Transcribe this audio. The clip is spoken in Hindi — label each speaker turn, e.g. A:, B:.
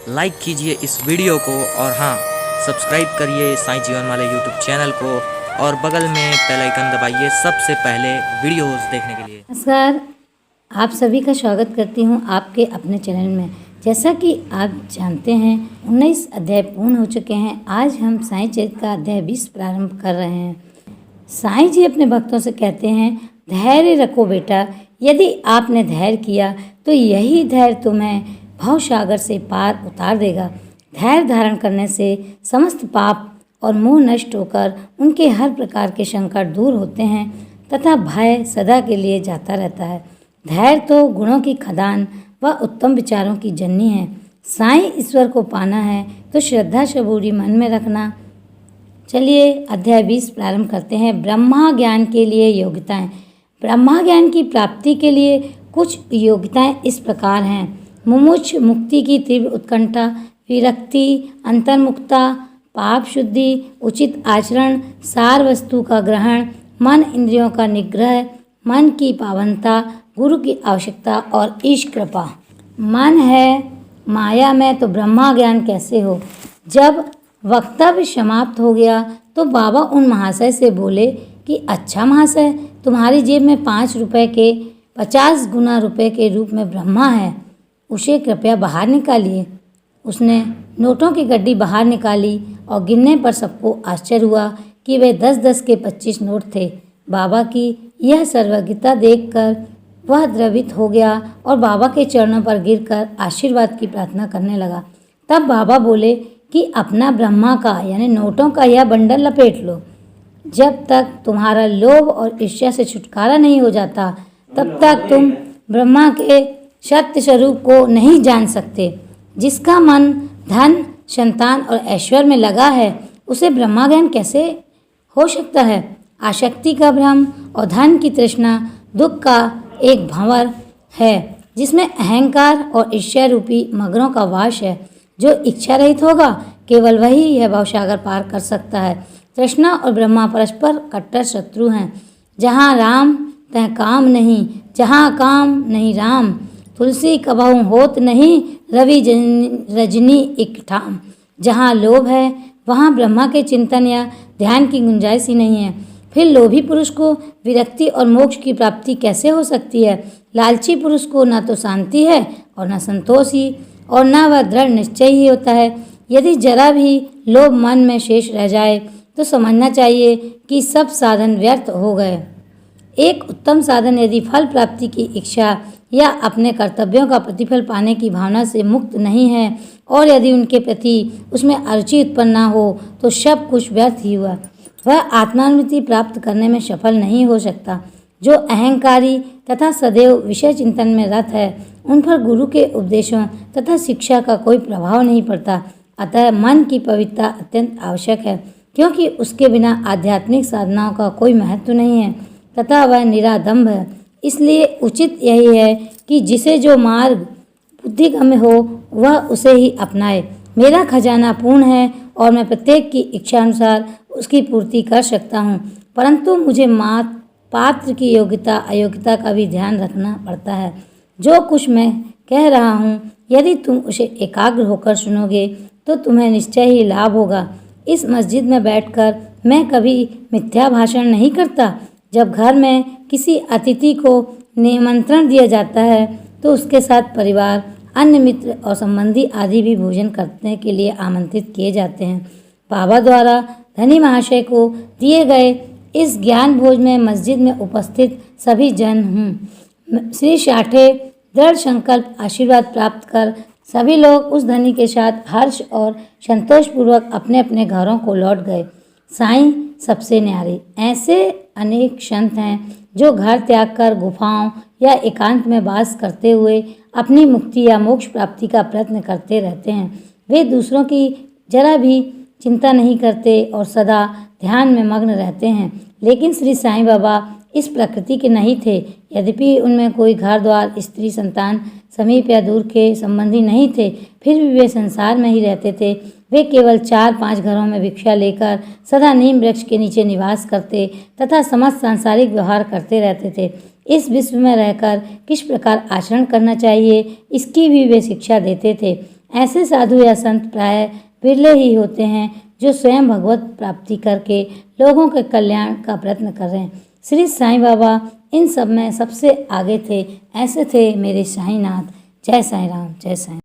A: लाइक कीजिए इस वीडियो को और हाँ, सब्सक्राइब करिए साईं जीवन माला यूट्यूब चैनल को और बगल में बेल आइकन दबाइए सबसे पहले वीडियोस देखने के लिए।
B: नमस्कार, आप सभी का स्वागत करती हूँ आपके अपने चैनल में। जैसा कि आप जानते हैं 19 अध्याय पूर्ण हो चुके हैं। आज हम साईं चरित्र का अध्याय 20 प्रारंभ कर रहे हैं। साईं जी अपने भक्तों से कहते हैं, धैर्य रखो बेटा। यदि आपने धैर्य किया तो यही धैर्य तुम्हें भवसागर से पार उतार देगा। धैर्य धारण करने से समस्त पाप और मोह नष्ट होकर उनके हर प्रकार के संकट दूर होते हैं तथा भय सदा के लिए जाता रहता है। धैर्य तो गुणों की खदान व उत्तम विचारों की जननी है। साईं ईश्वर को पाना है तो श्रद्धा सबूरी मन में रखना। चलिए अध्याय 20 प्रारंभ करते हैं। ब्रह्मा ज्ञान के लिए योग्यताएं। ब्रह्मा ज्ञान की प्राप्ति के लिए कुछ योग्यताएं इस प्रकार हैं। मुमुक्ष मुक्ति की तीव्र उत्कंठा, विरक्ति, अंतर्मुखता, पाप शुद्धि, उचित आचरण, सार वस्तु का ग्रहण, मन इंद्रियों का निग्रह, मन की पावनता, गुरु की आवश्यकता और ईश कृपा। मन है माया में तो ब्रह्मा ज्ञान कैसे हो। जब वक्तव्य समाप्त हो गया तो बाबा उन महाशय से बोले कि अच्छा महाशय, तुम्हारी जेब में 5 रुपए के 50 गुना रुपए के रूप में ब्रह्मा है, उसे कृपया बाहर निकालिए। उसने नोटों की गड्डी बाहर निकाली और गिनने पर सबको आश्चर्य हुआ कि वे 10-10 के 25 नोट थे। बाबा की यह सर्वज्ञता देखकर वह द्रवित हो गया और बाबा के चरणों पर गिरकर आशीर्वाद की प्रार्थना करने लगा। तब बाबा बोले कि अपना ब्रह्मा का यानी नोटों का यह बंडल लपेट लो। जब तक तुम्हारा लोभ और ईर्ष्या से छुटकारा नहीं हो जाता तब तक तुम ब्रह्मा के सत्य स्वरूप को नहीं जान सकते। जिसका मन धन, संतान और ऐश्वर्य में लगा है उसे ब्रह्मा ज्ञान कैसे हो सकता है। आसक्ति का भ्रम और धन की तृष्णा दुख का एक भंवर है जिसमें अहंकार और ईर्ष्या रूपी मगरों का वास है। जो इच्छा रहित होगा केवल वही यह भवसागर पार कर सकता है। तृष्णा और ब्रह्मा परस्पर कट्टर शत्रु हैं। जहाँ राम तह काम नहीं, जहाँ काम नहीं राम। तुलसी कबहू होत नहीं, रवि रजनी एक ठाम। जहाँ लोभ है वहाँ ब्रह्मा के चिंतन या ध्यान की गुंजाइश ही नहीं है। फिर लोभी पुरुष को विरक्ति और मोक्ष की प्राप्ति कैसे हो सकती है। लालची पुरुष को न तो शांति है और न संतोष ही और न वह दृढ़ निश्चय ही होता है। यदि जरा भी लोभ मन में शेष रह जाए तो समझना चाहिए कि सब साधन व्यर्थ हो गए। एक उत्तम साधन यदि फल प्राप्ति की इच्छा या अपने कर्तव्यों का प्रतिफल पाने की भावना से मुक्त नहीं है और यदि उनके प्रति उसमें अरुचि उत्पन्न न हो तो सब कुछ व्यर्थ ही हुआ। वह आत्मानुभूति प्राप्त करने में सफल नहीं हो सकता। जो अहंकारी तथा सदैव विषय चिंतन में रत है उन पर गुरु के उपदेशों तथा शिक्षा का कोई प्रभाव नहीं पड़ता। अतः मन की पवित्रता अत्यंत आवश्यक है क्योंकि उसके बिना आध्यात्मिक साधनाओं का कोई महत्व नहीं है तथा वह निरादम्भ है। इसलिए उचित यही है कि जिसे जो मार्ग बुद्धिगम्य हो वह उसे ही अपनाए। मेरा खजाना पूर्ण है और मैं प्रत्येक की इच्छा अनुसार उसकी पूर्ति कर सकता हूँ, परंतु मुझे पात्र की योग्यता अयोग्यता का भी ध्यान रखना पड़ता है। जो कुछ मैं कह रहा हूँ यदि तुम उसे एकाग्र होकर सुनोगे तो तुम्हें निश्चय ही लाभ होगा। इस मस्जिद में बैठकर मैं कभी मिथ्या भाषण नहीं करता। जब घर में किसी अतिथि को निमंत्रण दिया जाता है तो उसके साथ परिवार, अन्य मित्र और संबंधी आदि भी भोजन करने के लिए आमंत्रित किए जाते हैं। बाबा द्वारा धनी महाशय को दिए गए इस ज्ञान भोज में मस्जिद में उपस्थित सभी जन हूँ। श्री साठे दृढ़ संकल्प आशीर्वाद प्राप्त कर सभी लोग उस धनी के साथ हर्ष और संतोषपूर्वक अपने अपने घरों को लौट गए। साईं सबसे न्यारे। ऐसे अनेक संत हैं जो घर त्याग कर गुफाओं या एकांत में वास करते हुए अपनी मुक्ति या मोक्ष प्राप्ति का प्रयत्न करते रहते हैं। वे दूसरों की जरा भी चिंता नहीं करते और सदा ध्यान में मग्न रहते हैं। लेकिन श्री साईं बाबा इस प्रकृति के नहीं थे। यद्यपि उनमें कोई घर द्वार, स्त्री, संतान, समीप या दूर के संबंधी नहीं थे, फिर भी वे संसार में ही रहते थे। वे केवल 4-5 घरों में भिक्षा लेकर सदा नीम वृक्ष के नीचे निवास करते तथा समस्त सांसारिक व्यवहार करते रहते थे। इस विश्व में रहकर किस प्रकार आचरण करना चाहिए इसकी भी वे शिक्षा देते थे। ऐसे साधु या संत प्राय बिरले ही होते हैं जो स्वयं भगवत प्राप्ति करके लोगों के कल्याण का प्रयत्न कर रहे हैं। श्री साईं बाबा इन सब में सबसे आगे थे। ऐसे थे मेरे साईंनाथ। जय साईं राम, जय साईं।